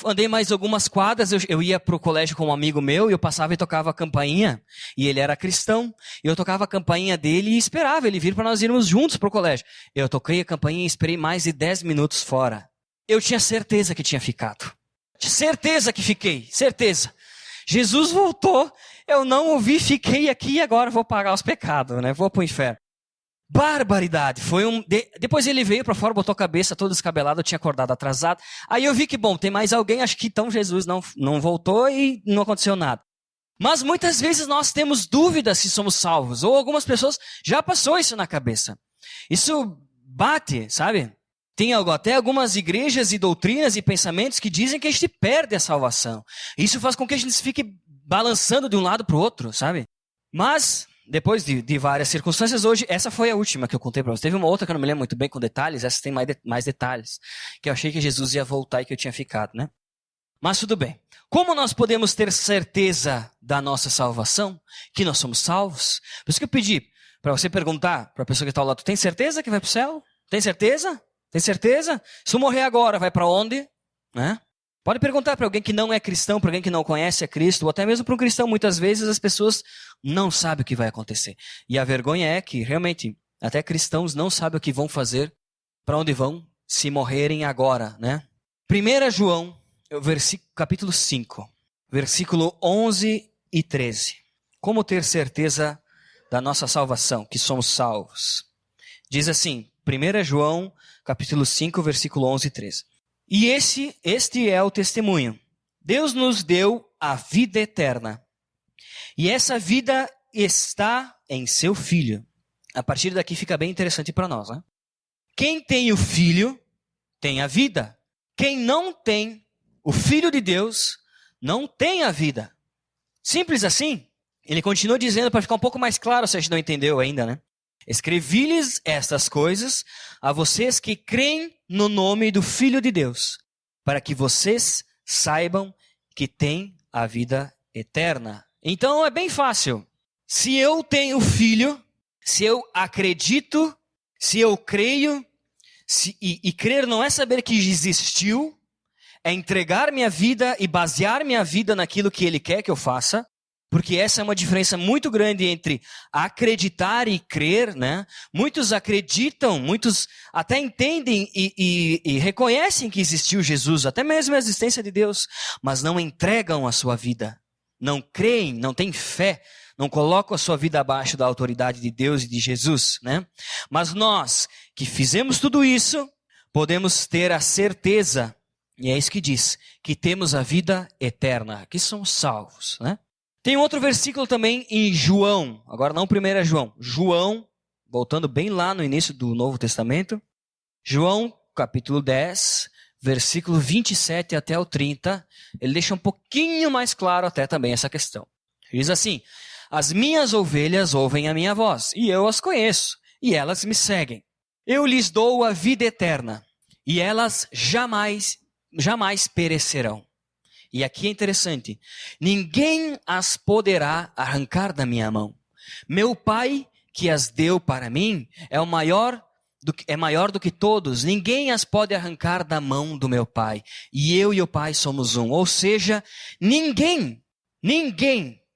Andei mais algumas quadras, eu ia pro colégio com um amigo meu e eu passava e tocava a campainha, e ele era cristão, e eu tocava a campainha dele e esperava ele vir para nós irmos juntos pro colégio. Eu toquei a campainha e esperei mais de 10 minutos fora. Eu tinha certeza que tinha ficado. Certeza que fiquei, certeza. Jesus voltou, eu não ouvi, fiquei aqui e agora vou pagar os pecados, né? Vou pro inferno. barbaridade. Depois ele veio para fora, botou a cabeça todo descabelado, eu tinha acordado atrasado. Aí eu vi que, bom, tem mais alguém, acho que então Jesus não voltou e não aconteceu nada. Mas muitas vezes nós temos dúvidas se somos salvos, ou algumas pessoas já passou isso na cabeça. Isso bate, sabe? Tem até algumas igrejas e doutrinas e pensamentos que dizem que a gente perde a salvação. Isso faz com que a gente fique balançando de um lado para o outro, sabe? Mas, depois de várias circunstâncias, hoje, essa foi a última que eu contei para vocês. Teve uma outra que eu não me lembro muito bem com detalhes, essa tem mais detalhes. Que eu achei que Jesus ia voltar e que eu tinha ficado, né? Mas tudo bem. Como nós podemos ter certeza da nossa salvação? Que nós somos salvos? Por isso que eu pedi para você perguntar para a pessoa que está ao lado, tem certeza que vai para o céu? Tem certeza? Tem certeza? Se eu morrer agora, vai para onde? Né? Pode perguntar para alguém que não é cristão, para alguém que não conhece a Cristo, ou até mesmo para um cristão. Muitas vezes as pessoas não sabem o que vai acontecer. E a vergonha é que, realmente, até cristãos não sabem o que vão fazer, para onde vão, se morrerem agora, né? 1 João, capítulo 5, versículo 11 e 13. Como ter certeza da nossa salvação, que somos salvos? Diz assim, 1 João, capítulo 5, versículo 11 e 13. E este é o testemunho. Deus nos deu a vida eterna. E essa vida está em seu Filho. A partir daqui fica bem interessante para nós, né? Quem tem o Filho, tem a vida. Quem não tem o Filho de Deus, não tem a vida. Simples assim. Ele continua dizendo, para ficar um pouco mais claro, se a gente não entendeu ainda, né? Escrevi-lhes estas coisas a vocês que creem no nome do Filho de Deus, para que vocês saibam que têm a vida eterna. Então é bem fácil. Se eu tenho Filho, se eu acredito, se eu creio, e crer não é saber que existiu, é entregar minha vida e basear minha vida naquilo que Ele quer que eu faça. Porque essa é uma diferença muito grande entre acreditar e crer, né? Muitos acreditam, muitos até entendem e reconhecem que existiu Jesus, até mesmo a existência de Deus, mas não entregam a sua vida, não creem, não têm fé, não colocam a sua vida abaixo da autoridade de Deus e de Jesus, né? Mas nós que fizemos tudo isso, podemos ter a certeza, e é isso que diz, que temos a vida eterna, que somos salvos, né? Tem outro versículo também em João, agora não 1 João, João, voltando bem lá no início do Novo Testamento, João capítulo 10, versículo 27 até o 30, ele deixa um pouquinho mais claro até também essa questão. Ele diz assim, as minhas ovelhas ouvem a minha voz, e eu as conheço, e elas me seguem. Eu lhes dou a vida eterna, e elas jamais perecerão. E aqui é interessante, ninguém as poderá arrancar da minha mão. Meu Pai que as deu para mim é maior do que todos. Ninguém as pode arrancar da mão do meu Pai. E eu e o Pai somos um. Ou seja, ninguém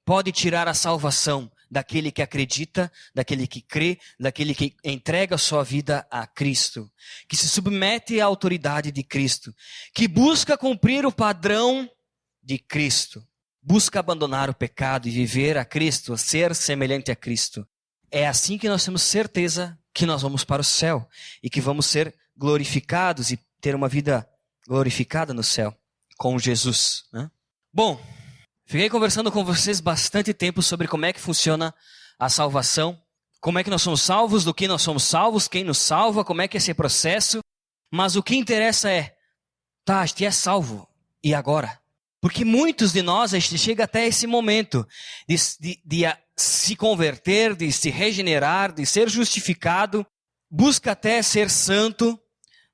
pode tirar a salvação daquele que acredita, daquele que crê, daquele que entrega a sua vida a Cristo, que se submete à autoridade de Cristo, que busca cumprir o padrão de Cristo, busca abandonar o pecado e viver a Cristo, ser semelhante a Cristo. É assim que nós temos certeza que nós vamos para o céu e que vamos ser glorificados e ter uma vida glorificada no céu com Jesus, né? Bom, fiquei conversando com vocês bastante tempo sobre como é que funciona a salvação, como é que nós somos salvos, do que nós somos salvos, quem nos salva, como é que é esse processo, mas o que interessa é, a gente é salvo, e agora? Porque muitos de nós, a gente chega até esse momento de se converter, de se regenerar, de ser justificado, busca até ser santo,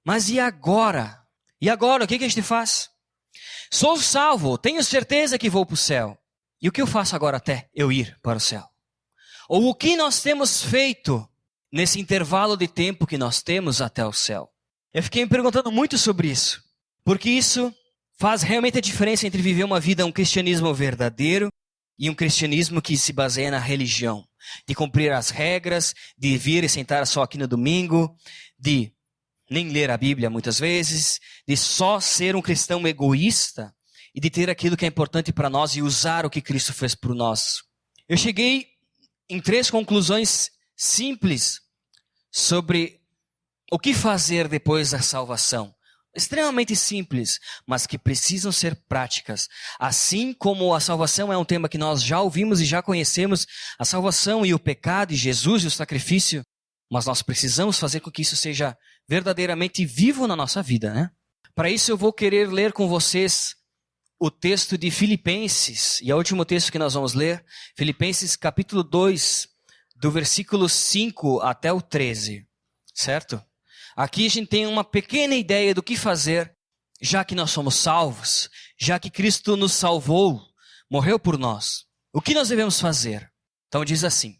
mas e agora? E agora, o que a gente faz? Sou salvo, tenho certeza que vou para o céu. E o que eu faço agora até eu ir para o céu? Ou o que nós temos feito nesse intervalo de tempo que nós temos até o céu? Eu fiquei me perguntando muito sobre isso, porque isso faz realmente a diferença entre viver uma vida, um cristianismo verdadeiro e um cristianismo que se baseia na religião. De cumprir as regras, de vir e sentar só aqui no domingo, de nem ler a Bíblia muitas vezes, de só ser um cristão egoísta e de ter aquilo que é importante para nós e usar o que Cristo fez por nós. Eu cheguei em 3 conclusões simples sobre o que fazer depois da salvação. Extremamente simples, mas que precisam ser práticas. Assim como a salvação é um tema que nós já ouvimos e já conhecemos, a salvação e o pecado e Jesus e o sacrifício, mas nós precisamos fazer com que isso seja verdadeiramente vivo na nossa vida, né? Para isso eu vou querer ler com vocês o texto de Filipenses, e é o último texto que nós vamos ler, Filipenses capítulo 2, do versículo 5 até o 13, certo? Aqui a gente tem uma pequena ideia do que fazer, já que nós somos salvos, já que Cristo nos salvou, morreu por nós. O que nós devemos fazer? Então diz assim: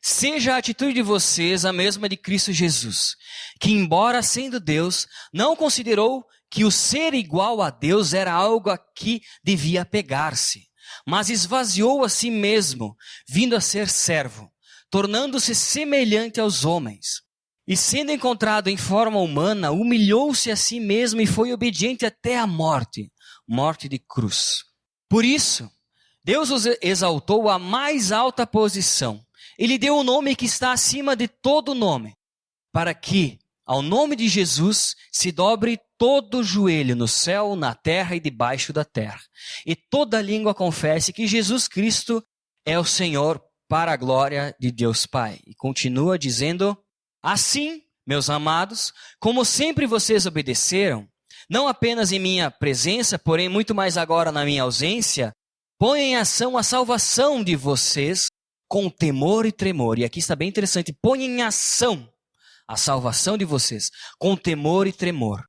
seja a atitude de vocês a mesma de Cristo Jesus, que embora sendo Deus, não considerou que o ser igual a Deus era algo a que devia apegar-se, mas esvaziou a si mesmo, vindo a ser servo, tornando-se semelhante aos homens. E sendo encontrado em forma humana, humilhou-se a si mesmo e foi obediente até a morte, morte de cruz. Por isso, Deus os exaltou à mais alta posição. Ele deu o nome que está acima de todo nome, para que, ao nome de Jesus, se dobre todo o joelho no céu, na terra e debaixo da terra. E toda língua confesse que Jesus Cristo é o Senhor, para a glória de Deus Pai. E continua dizendo: assim, meus amados, como sempre vocês obedeceram, não apenas em minha presença, porém muito mais agora na minha ausência, põe em ação a salvação de vocês com temor e tremor. E aqui está bem interessante: põe em ação a salvação de vocês com temor e tremor.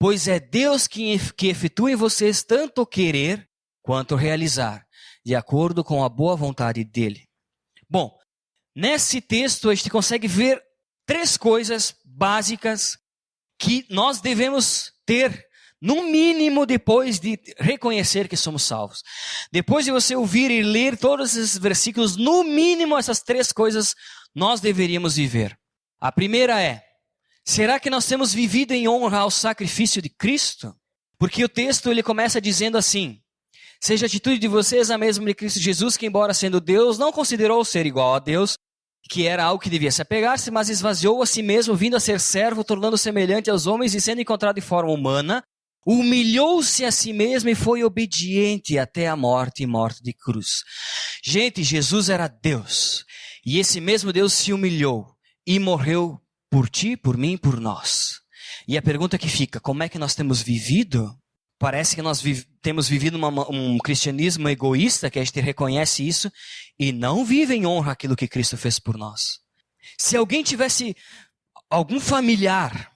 Pois é Deus que efetua em vocês tanto o querer quanto o realizar, de acordo com a boa vontade dele. Bom, nesse texto a gente consegue ver 3 coisas básicas que nós devemos ter, no mínimo, depois de reconhecer que somos salvos. Depois de você ouvir e ler todos esses versículos, no mínimo essas 3 coisas nós deveríamos viver. A primeira é: será que nós temos vivido em honra ao sacrifício de Cristo? Porque o texto ele começa dizendo assim: seja a atitude de vocês a mesma de Cristo Jesus, que embora sendo Deus, não considerou ser igual a Deus, que era algo que devia se apegar-se, mas esvaziou a si mesmo, vindo a ser servo, tornando-se semelhante aos homens, e sendo encontrado em forma humana, humilhou-se a si mesmo e foi obediente até a morte e morte de cruz. Gente, Jesus era Deus, e esse mesmo Deus se humilhou e morreu por ti, por mim, por nós. E a pergunta que fica: como é que nós temos vivido? Parece que nós temos vivido um cristianismo egoísta, que a gente reconhece isso, e não vive em honra aquilo que Cristo fez por nós. Se alguém tivesse algum familiar,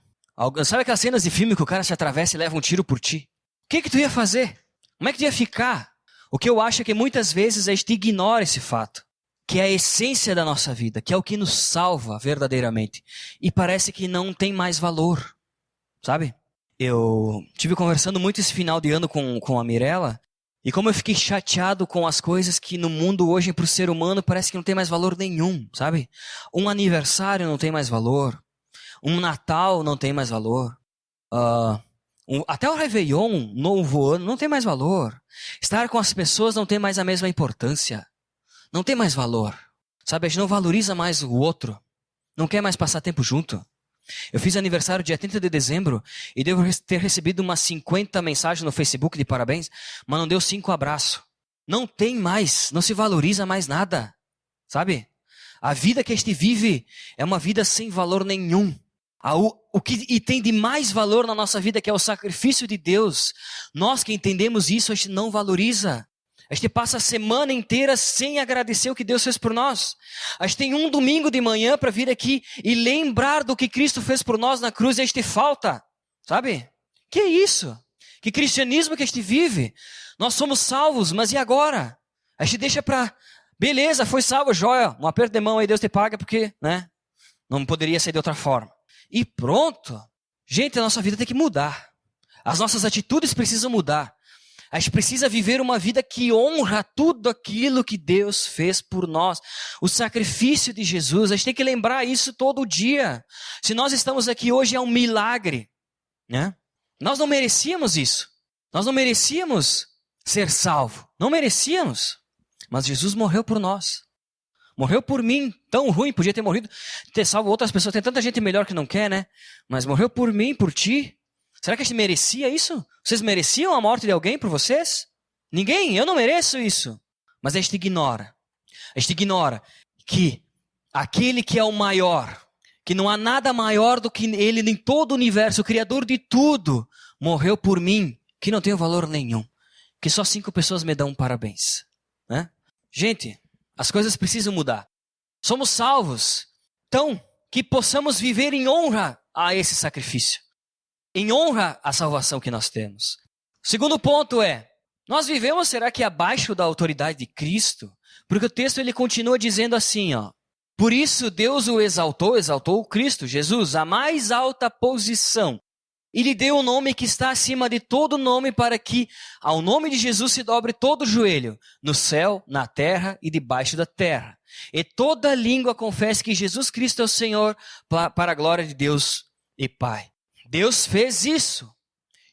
sabe aquelas cenas de filme que o cara se atravessa e leva um tiro por ti? O que tu ia fazer? Como é que tu ia ficar? O que eu acho é que muitas vezes a gente ignora esse fato, que é a essência da nossa vida, que é o que nos salva verdadeiramente. E parece que não tem mais valor, sabe? Eu tive conversando muito esse final de ano com a Mirella, e como eu fiquei chateado com as coisas que no mundo hoje, para o ser humano, parece que não tem mais valor nenhum, sabe? Um aniversário não tem mais valor, um Natal não tem mais valor, até o Réveillon, novo ano, não tem mais valor. Estar com as pessoas não tem mais a mesma importância, não tem mais valor, sabe? A gente não valoriza mais o outro, não quer mais passar tempo junto. Eu fiz aniversário dia 30 de dezembro e devo ter recebido umas 50 mensagens no Facebook de parabéns, mas não deu 5 abraços. Não tem mais, não se valoriza mais nada, sabe? A vida que a gente vive é uma vida sem valor nenhum. O que tem de mais valor na nossa vida, que é o sacrifício de Deus, nós que entendemos isso, a gente não valoriza. A gente passa a semana inteira sem agradecer o que Deus fez por nós. A gente tem um domingo de manhã para vir aqui e lembrar do que Cristo fez por nós na cruz, e a gente falta, sabe? Que é isso? Que cristianismo que a gente vive? Nós somos salvos, mas e agora? A gente deixa para... Beleza, foi salvo, joia, um aperto de mão aí, Deus te paga, porque, né? Não poderia ser de outra forma. E pronto. Gente, a nossa vida tem que mudar. As nossas atitudes precisam mudar. A gente precisa viver uma vida que honra tudo aquilo que Deus fez por nós. O sacrifício de Jesus, a gente tem que lembrar isso todo dia. Se nós estamos aqui hoje é um milagre, né? Nós não merecíamos isso. Nós não merecíamos ser salvos. Não merecíamos. Mas Jesus morreu por nós. Morreu por mim, tão ruim, podia ter morrido, ter salvo outras pessoas. Tem tanta gente melhor que não quer, né? Mas morreu por mim, por ti. Será que a gente merecia isso? Vocês mereciam a morte de alguém por vocês? Ninguém, eu não mereço isso. Mas a gente ignora. A gente ignora que aquele que é o maior, que não há nada maior do que ele em todo o universo, o Criador de tudo, morreu por mim, que não tem valor nenhum. Que só 5 pessoas me dão parabéns. Né? Gente, as coisas precisam mudar. Somos salvos. Então, que possamos viver em honra a esse sacrifício. Em honra à salvação que nós temos. O segundo ponto é, nós vivemos, será que abaixo da autoridade de Cristo? Porque o texto ele continua dizendo assim, ó. Por isso Deus o exaltou o Cristo, Jesus, a mais alta posição. E lhe deu um nome que está acima de todo nome para que ao nome de Jesus se dobre todo o joelho, no céu, na terra e debaixo da terra. E toda língua confesse que Jesus Cristo é o Senhor para a glória de Deus e Pai. Deus fez isso.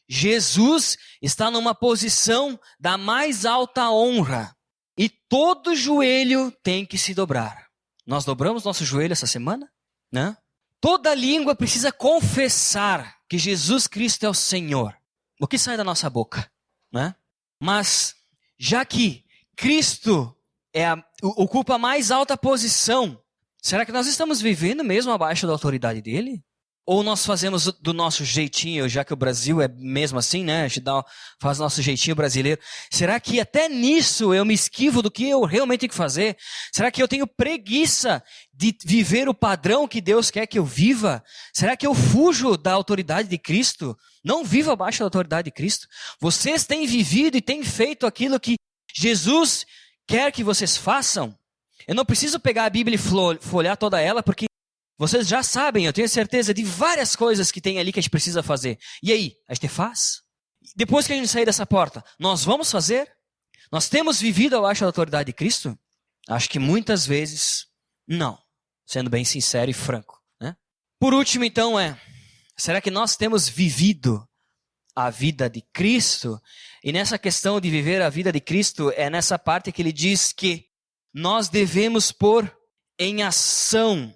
Jesus está numa posição da mais alta honra. E todo joelho tem que se dobrar. Nós dobramos nosso joelho essa semana? Né? Toda língua precisa confessar que Jesus Cristo é o Senhor. O que sai da nossa boca? Né? Mas, já que Cristo ocupa a mais alta posição, será que nós estamos vivendo mesmo abaixo da autoridade dele? Ou nós fazemos do nosso jeitinho, já que o Brasil é mesmo assim, né? A gente faz o nosso jeitinho brasileiro. Será que até nisso eu me esquivo do que eu realmente tenho que fazer? Será que eu tenho preguiça de viver o padrão que Deus quer que eu viva? Será que eu fujo da autoridade de Cristo? Não vivo abaixo da autoridade de Cristo? Vocês têm vivido e têm feito aquilo que Jesus quer que vocês façam? Eu não preciso pegar a Bíblia e folhear toda ela, porque vocês já sabem, eu tenho certeza de várias coisas que tem ali que a gente precisa fazer. E aí, a gente faz? Depois que a gente sair dessa porta, nós vamos fazer? Nós temos vivido abaixo da autoridade de Cristo? Acho que muitas vezes, não. Sendo bem sincero e franco. Né? Por último, então, será que nós temos vivido a vida de Cristo? E nessa questão de viver a vida de Cristo, é nessa parte que ele diz que nós devemos pôr em ação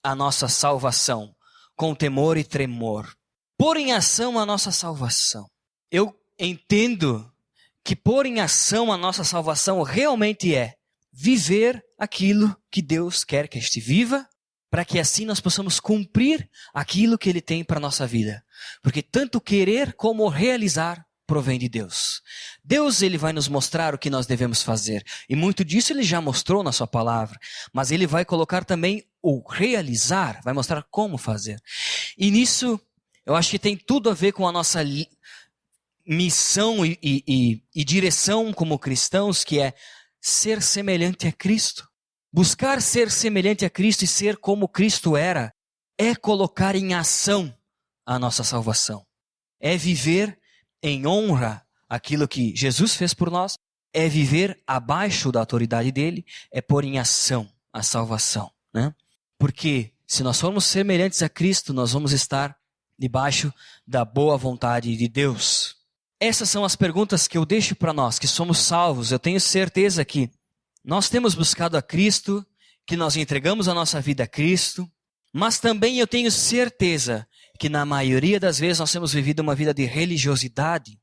a nossa salvação, com temor e tremor. Pôr em ação a nossa salvação. Eu entendo que pôr em ação a nossa salvação realmente é viver aquilo que Deus quer que a gente viva, para que assim nós possamos cumprir aquilo que Ele tem para a nossa vida. Porque tanto querer como realizar provém de Deus. Deus, Ele vai nos mostrar o que nós devemos fazer. E muito disso Ele já mostrou na sua palavra. Mas Ele vai colocar também o realizar, vai mostrar como fazer. E nisso, eu acho que tem tudo a ver com a nossa missão e direção como cristãos, que é ser semelhante a Cristo. Buscar ser semelhante a Cristo e ser como Cristo era, é colocar em ação a nossa salvação. É viver em honra aquilo que Jesus fez por nós, é viver abaixo da autoridade dele, é pôr em ação a salvação. Né? Porque se nós formos semelhantes a Cristo, nós vamos estar debaixo da boa vontade de Deus. Essas são as perguntas que eu deixo para nós, que somos salvos. Eu tenho certeza que nós temos buscado a Cristo, que nós entregamos a nossa vida a Cristo, mas também eu tenho certeza que na maioria das vezes nós temos vivido uma vida de religiosidade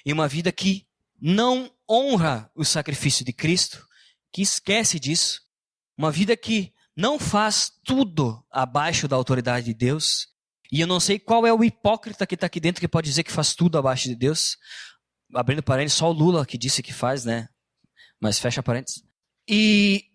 e uma vida que não honra o sacrifício de Cristo, que esquece disso, uma vida que não faz tudo abaixo da autoridade de Deus. E eu não sei qual é o hipócrita que está aqui dentro que pode dizer que faz tudo abaixo de Deus. Abrindo parênteses, só o Lula que disse que faz, né? Mas fecha parênteses. E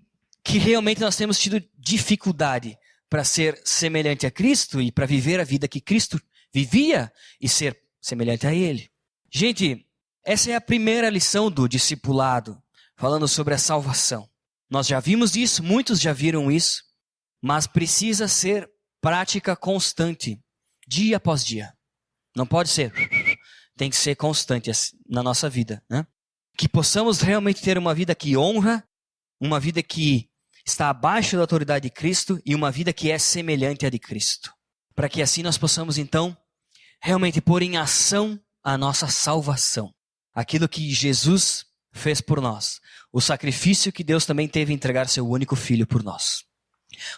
que realmente nós temos tido dificuldade para ser semelhante a Cristo e para viver a vida que Cristo vivia e ser semelhante a Ele. Gente, essa é a primeira lição do discipulado, falando sobre a salvação. Nós já vimos isso, muitos já viram isso, mas precisa ser prática constante, dia após dia. Não pode ser, tem que ser constante na nossa vida, né? Que possamos realmente ter uma vida que honra, uma vida que está abaixo da autoridade de Cristo e uma vida que é semelhante à de Cristo. Para que assim nós possamos então realmente pôr em ação a nossa salvação. Aquilo que Jesus fez por nós. O sacrifício que Deus também teve em entregar seu único filho por nós.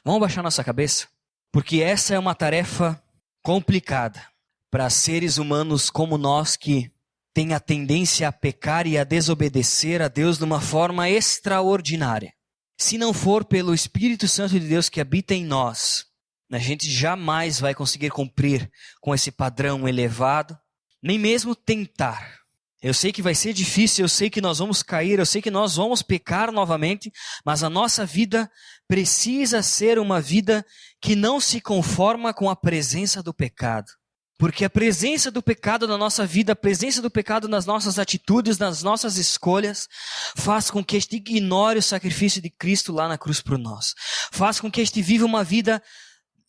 Vamos baixar nossa cabeça? Porque essa é uma tarefa complicada para seres humanos como nós que têm a tendência a pecar e a desobedecer a Deus de uma forma extraordinária. Se não for pelo Espírito Santo de Deus que habita em nós, a gente jamais vai conseguir cumprir com esse padrão elevado, nem mesmo tentar. Eu sei que vai ser difícil, eu sei que nós vamos cair, eu sei que nós vamos pecar novamente, mas a nossa vida precisa ser uma vida que não se conforma com a presença do pecado. Porque a presença do pecado na nossa vida, a presença do pecado nas nossas atitudes, nas nossas escolhas, faz com que este ignore o sacrifício de Cristo lá na cruz por nós. Faz com que este viva uma vida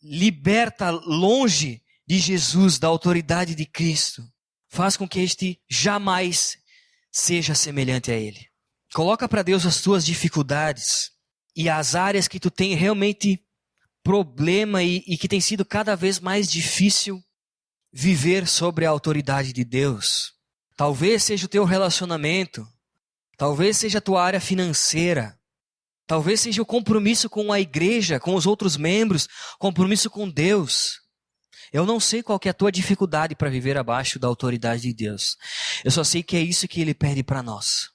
liberta, longe de Jesus, da autoridade de Cristo. Faz com que este jamais seja semelhante a Ele. Coloca para Deus as tuas dificuldades e as áreas que tu tem realmente problema e que tem sido cada vez mais difícil viver sobre a autoridade de Deus. Talvez seja o teu relacionamento, talvez seja a tua área financeira, talvez seja o compromisso com a igreja, com os outros membros, compromisso com Deus. Eu não sei qual que é a tua dificuldade para viver abaixo da autoridade de Deus. Eu só sei que é isso que Ele pede para nós.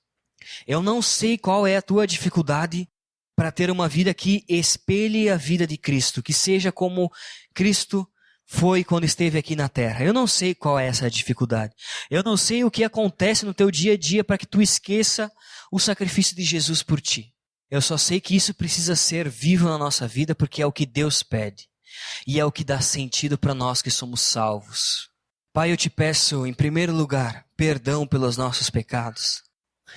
Eu não sei qual é a tua dificuldade para ter uma vida que espelhe a vida de Cristo, que seja como Cristo foi quando esteve aqui na terra. Eu não sei qual é essa dificuldade. Eu não sei o que acontece no teu dia a dia para que tu esqueça o sacrifício de Jesus por ti. Eu só sei que isso precisa ser vivo na nossa vida porque é o que Deus pede. E é o que dá sentido para nós que somos salvos. Pai, eu te peço, em primeiro lugar, perdão pelos nossos pecados.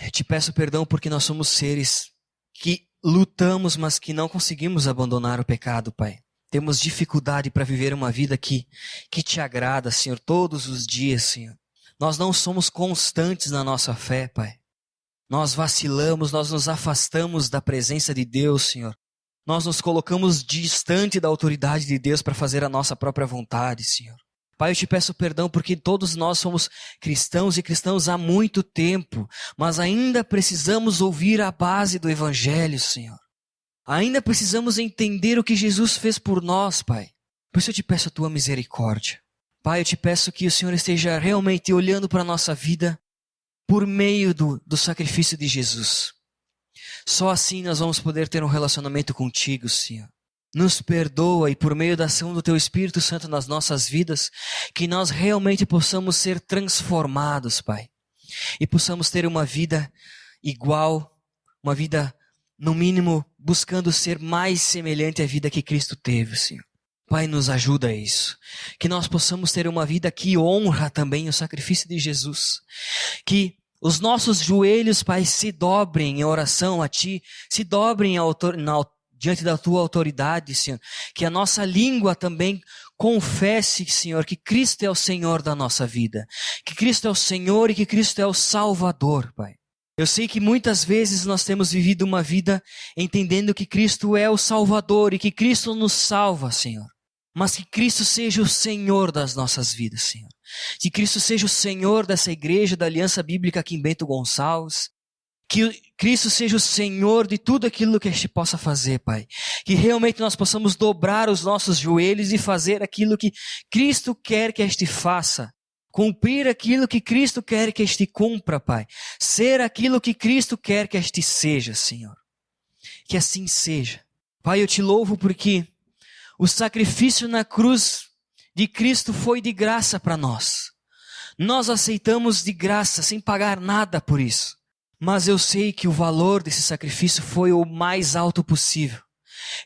Eu te peço perdão porque nós somos seres que lutamos, mas que não conseguimos abandonar o pecado, Pai. Temos dificuldade para viver uma vida que te agrada, Senhor, todos os dias, Senhor. Nós não somos constantes na nossa fé, Pai. Nós vacilamos, nós nos afastamos da presença de Deus, Senhor. Nós nos colocamos distante da autoridade de Deus para fazer a nossa própria vontade, Senhor. Pai, eu te peço perdão porque todos nós somos cristãos e cristãos há muito tempo, mas ainda precisamos ouvir a base do Evangelho, Senhor. Ainda precisamos entender o que Jesus fez por nós, Pai. Por isso eu te peço a tua misericórdia. Pai, eu te peço que o Senhor esteja realmente olhando para a nossa vida por meio do sacrifício de Jesus. Só assim nós vamos poder ter um relacionamento contigo, Senhor. Nos perdoa e por meio da ação do Teu Espírito Santo nas nossas vidas, que nós realmente possamos ser transformados, Pai. E possamos ter uma vida igual, uma vida, no mínimo, buscando ser mais semelhante à vida que Cristo teve, Senhor. Pai, nos ajuda a isso. Que nós possamos ter uma vida que honra também o sacrifício de Jesus. Que os nossos joelhos, Pai, se dobrem em oração a Ti, se dobrem diante da Tua autoridade, Senhor. Que a nossa língua também confesse, Senhor, que Cristo é o Senhor da nossa vida. Que Cristo é o Senhor e que Cristo é o Salvador, Pai. Eu sei que muitas vezes nós temos vivido uma vida entendendo que Cristo é o Salvador e que Cristo nos salva, Senhor. Mas que Cristo seja o Senhor das nossas vidas, Senhor. Que Cristo seja o Senhor dessa igreja da Aliança Bíblica aqui em Bento Gonçalves. Que Cristo seja o Senhor de tudo aquilo que a gente possa fazer, Pai. Que realmente nós possamos dobrar os nossos joelhos e fazer aquilo que Cristo quer que a gente faça. Cumprir aquilo que Cristo quer que a gente cumpra, Pai. Ser aquilo que Cristo quer que a gente seja, Senhor. Que assim seja. Pai, eu te louvo porque o sacrifício na cruz de Cristo foi de graça para nós. Nós aceitamos de graça, sem pagar nada por isso. Mas eu sei que o valor desse sacrifício foi o mais alto possível.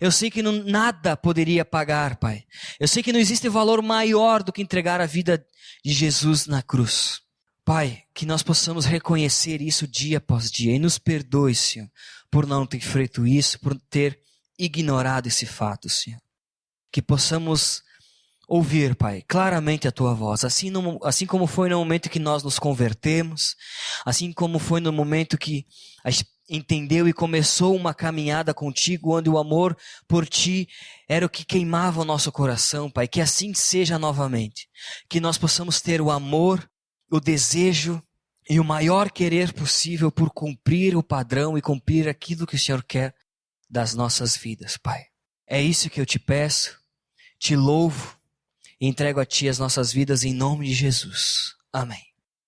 Eu sei que nada poderia pagar, Pai. Eu sei que não existe valor maior do que entregar a vida de Jesus na cruz. Pai, que nós possamos reconhecer isso dia após dia. E nos perdoe, Senhor, por não ter feito isso, por ter ignorado esse fato, Senhor. Que possamos ouvir, Pai, claramente a Tua voz, assim como foi no momento que nós nos convertemos, assim como foi no momento que a gente entendeu e começou uma caminhada contigo, onde o amor por Ti era o que queimava o nosso coração, Pai, que assim seja novamente, que nós possamos ter o amor, o desejo e o maior querer possível por cumprir o padrão e cumprir aquilo que o Senhor quer das nossas vidas, Pai. É isso que eu te peço, te louvo e entrego a Ti as nossas vidas em nome de Jesus. Amém.